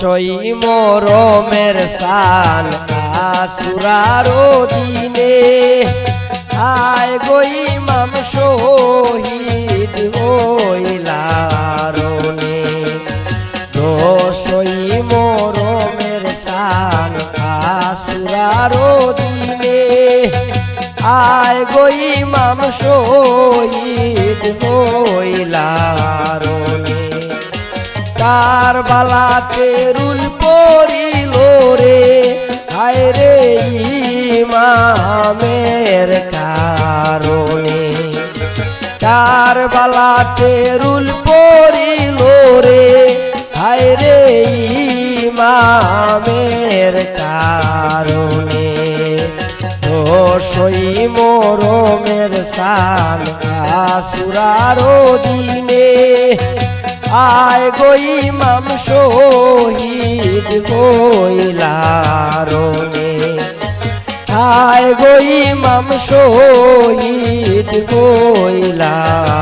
দশই মরমের সাল আসুরারো দিনে আয় গো ইমাম শহীদ হইলারনে দশই মরমের সাল আসুরারো দিনে আয় গো ইমাম শহীদ হইলারনে কারবালাতে রুল পড়িল রে হায় রে ইমামের কারণে কারবালাতে রুল পড়িল রে হায় রে ইমামের কারণে দশই মরমের সাল আসুরারো দিনে আয় গো ইমাম শহীদ হইলারনে আয় গো ইমাম শহীদ হইলারনে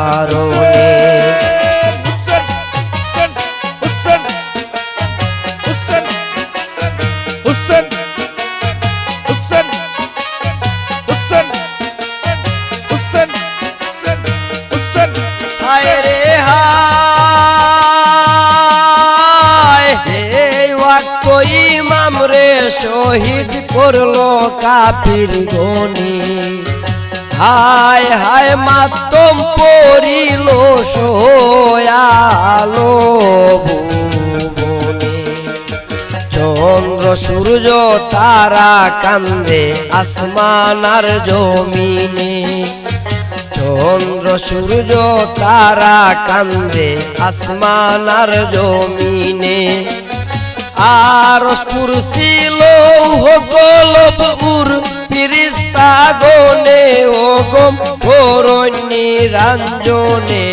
ইমাম রে শহীদ করলো কাফির গনি হায় হায় মাতম পড়িল সোয়ালো ভুবনে চন্দ্র সূর্য তারা কান্দে আসমান আর জমিনে চন্দ্র সূর্য তারা কান্দে আসমান আর জমিনে আর কুরসি লৌহ কলব উর ফিরিস্তা গনে ও গম করণী রাঞ্জনে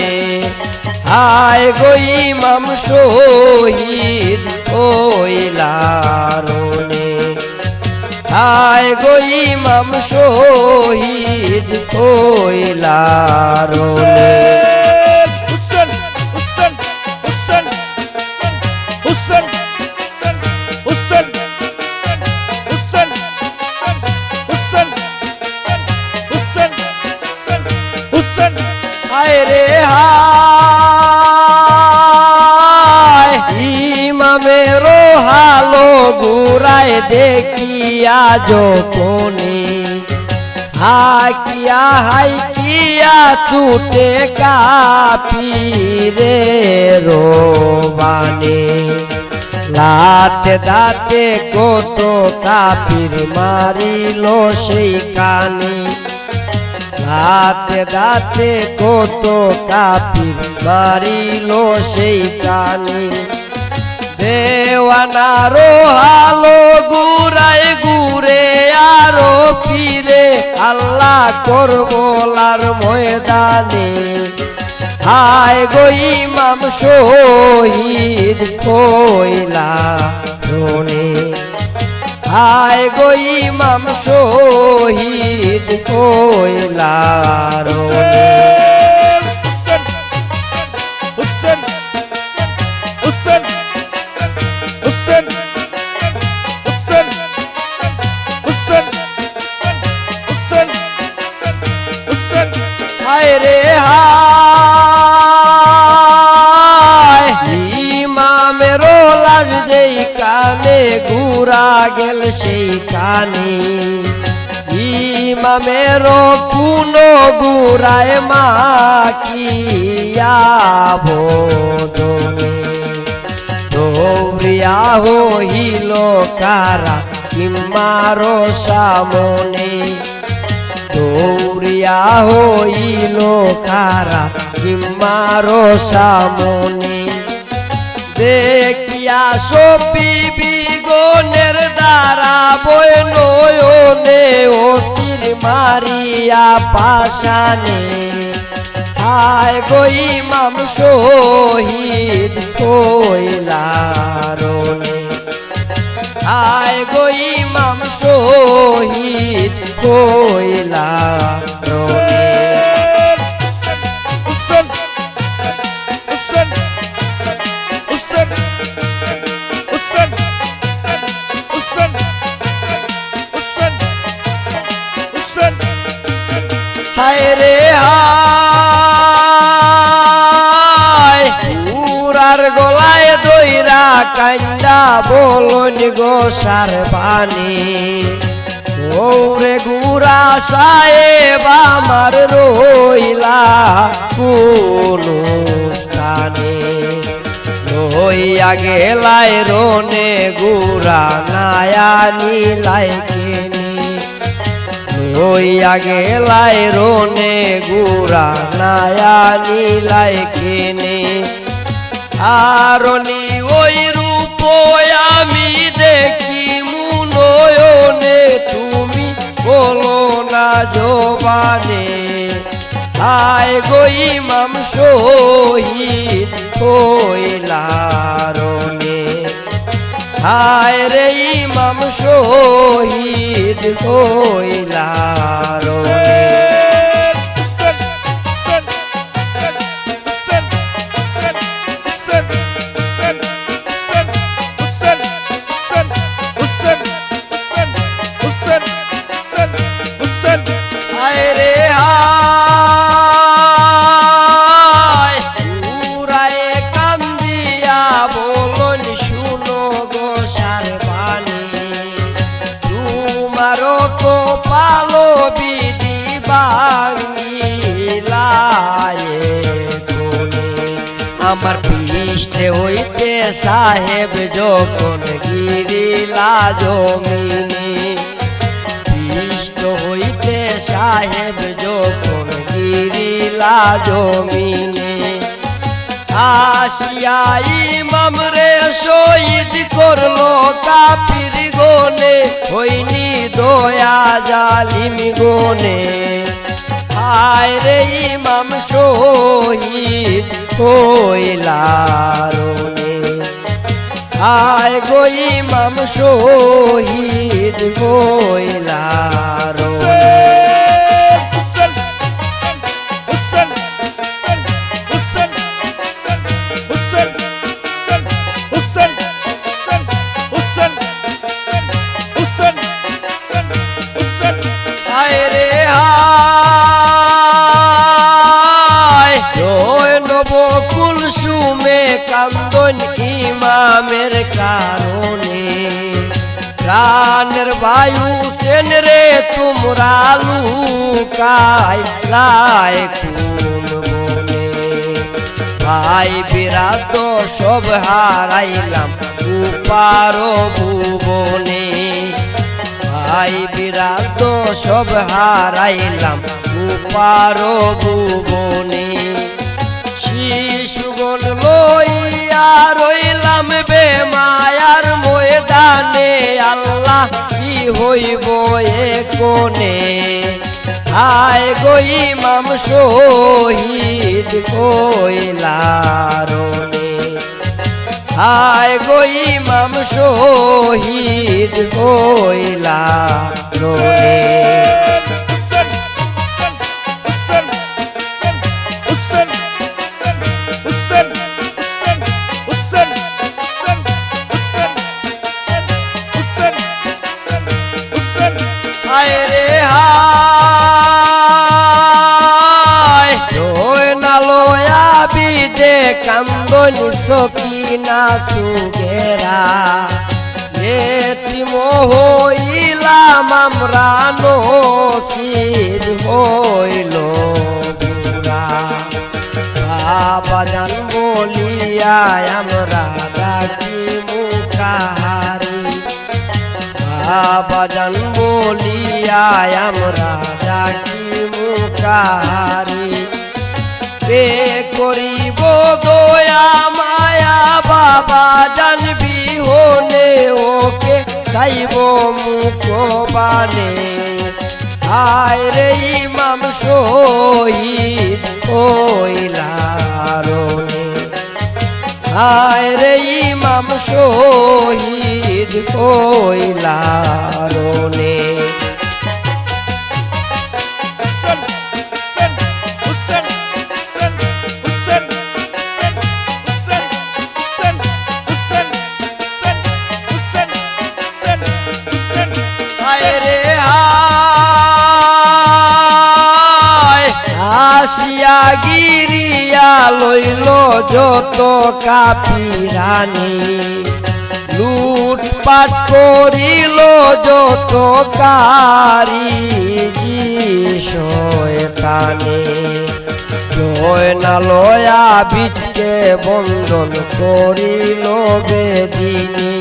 হায় গো ইমাম শহীদ হইলারনে হায় গো ইমাম শহীদ হইলারনে হায় রে হায় ইমামের হালো গুরায় দেখিয়া যখনি হাকিয়া হাইকিয়া ছুটে কাফিরে রোবানে লাতে দাতে কত কাফির মারিল সেই কানে দাতে দাতে কত কাফির মারিল সেই কানে দেওয়ানারো হালো গুরায় ঘুরে আরো ফিরে আল্লাহ করবলার ময়দানে হায় গো ইমাম শহীদ হইলারনে হায় গো ইমাম শহীদ হইলারনে হায় রে হায় ইমামের লাশ যেই কানে ঘুরা গেল সেই কানে ইমামের কোন গুরায় মাকিয়া বদনে দৌড়িয়া হইল কারা ইমার সামনে দৌড়িয়া হইল কারা ইমার সামনে দেখিয়া সপি বিগনের দ্বারা বই নয়নে অতির মারিয়া পাশানে হায় গো ইমাম শহীদ হইলারনে হায় গো ইমাম শহীদ হইলারনে হায় রে হায় পুরার গলায় দইরা কান্দা বলন গো সার বাণী ওরে গুড়া সাহেব আমার রইলা কোন স্থানে লইয়া গেলাই রনে গুড়া নায়া নিলাই কেনি লইয়া গেলাই রনে গুড়া নায়া নিলাই কেনি আরনি ওই রূপ আমি দেখি মুনয়নে তুমি বলো না জবানে আয় গো ইমাম শহীদ হইলারনে হায় রে ইমাম শহীদ হইলারনে আমার পৃষ্ঠে হইতে সাহেব যখন গিরিলা জমিনে পৃষ্ঠ হইতে সাহেব যখন গিরিলা জমিনে আসিয়া ইমাম রে শহীদ করলো কাফির গনে হইনি দয়া জালিম গনে হায় রে ইমাম শহীদ হইলারনে আয় গো ইমাম শহীদ হইলারনে কান্দন ইমামের কারণে প্রাণের বায়ু সেন রে তোমরা লুকাই লাই কোন বনে ভাই বিরাট সব হারাইলাম উপার ভুবনে ভাই বিরাট সব হারাইলাম উপার ভুবনে শিশুগণ লইয়া রইলাম বেমায়ার ময়দানে আল্লাহ কি হইব এ কোনে আয় গো ইমাম শহীদ হইলারনে আয় গো ইমাম শহীদ হইলারনে কান্দন সকিনা সুগেরা এতিম হইলাম আমরা নসিব হইল বুড়া বাবাজান বলিয়া আমরা ডাকি মুখাহারি বাবাজান বলিয়া আমরা ডাকি মুখাহারি কে করিব দয়া মায়া বাবা জানবি হলে ওকে চাইব মুখ বানে আয় রে ইমাম শহীদ হইলারনে আয় রে ইমাম শহীদ হইলারনে গিরা গিরিয়া লইল যত কাপিরানি লুটপাট করিল যত কারিজি শয়তানি জয়না লয়া বিটকে বন্ধন করিল বেদিনী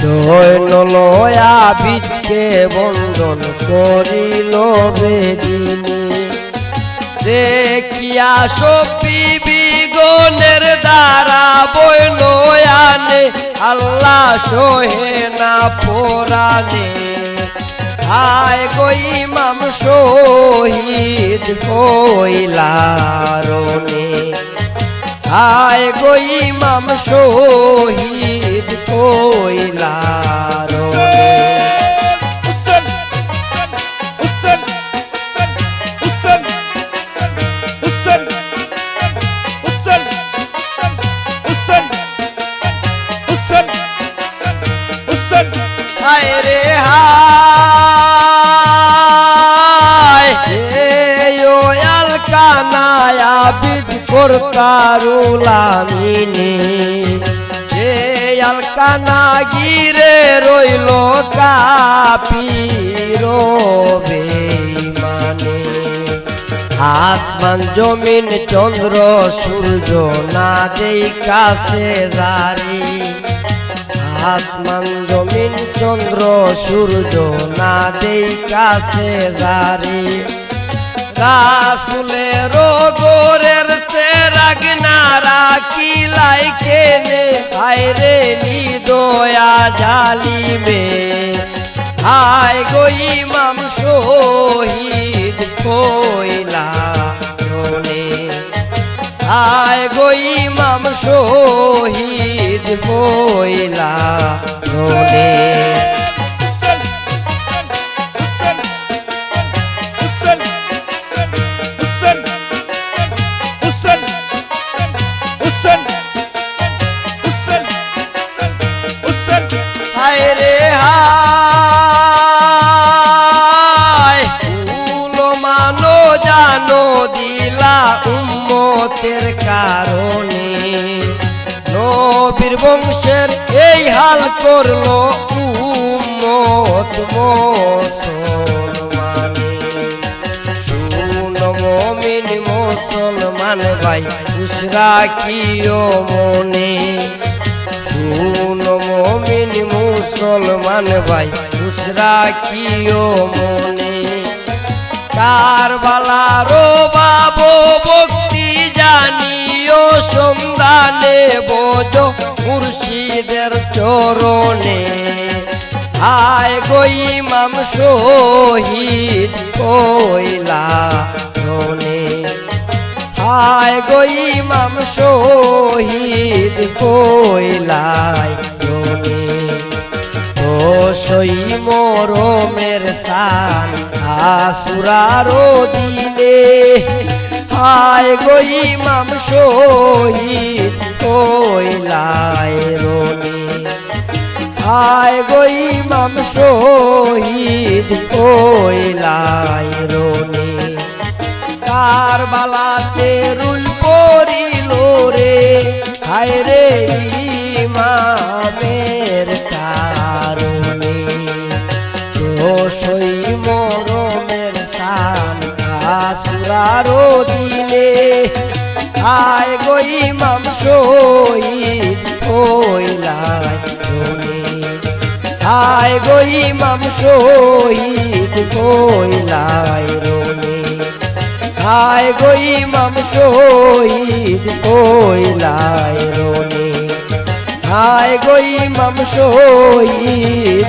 জৈন লয়া বিটকে বন্ধন করিল বেদিনী দেখিয়া সপি বিগনের দ্বারা বইল আনে আল্লাহ সোহে না পোরানে আয় গো ইমাম শহীদ কইলারনে আয় গো ইমাম শহীদ কইলারনে হায় রে হায় ও আলকানায়া বিদ করতারুলামিনী যে আলকানা গিরে রইল কাপির বেঈমানে আসমান জমিন চন্দ্র সূর্য না দেই কাছে জারি আসমান জমিন চন্দ্র সূর্য না দেই কাছে জারি রাসূলের গোরের চেরাগ না রাখিলাই কেনে আইরে নিদয়া জালিমে আয় গো ইমাম শহীদ কইলারনে আয় গো ইমাম শহীদ কইলারনে হায় রে হায় উলো মানো জানো দিলা উম্মতের কারণে নবীর বংশের এই হাল করলো উম্মত মুসলমানে শুনো মুমিন মুসলমান ভাই খুশ রাখিও মনে শুনো মুমিন মুসলমান ভাই খুশ রাখিও মনে কারবালারো বাবু ভক্তি জানিও সন্ধানে বোঝ মুর্শিদের চরণে আয় গো ইমাম শহীদ কইলারনে আয় গো ইমাম শহীদ কইলারনে ও সই মরমের সান আসুরারো দিনে আয় গো ইমাম শহীদ কইলারনে আয় গো ইমাম শহীদ কইলারনে কারবালাতে রুল পড়িল রে হায় রে ইমামের কারণে দোষই মরমের সান আসুরারো দিনে আয় গো ইমাম শহীদ কইলারনে আয় গো ইমাম শহীদ কইলারনে আয় গো ইমাম শহীদ কইলারনে আয় গো ইমাম শহীদ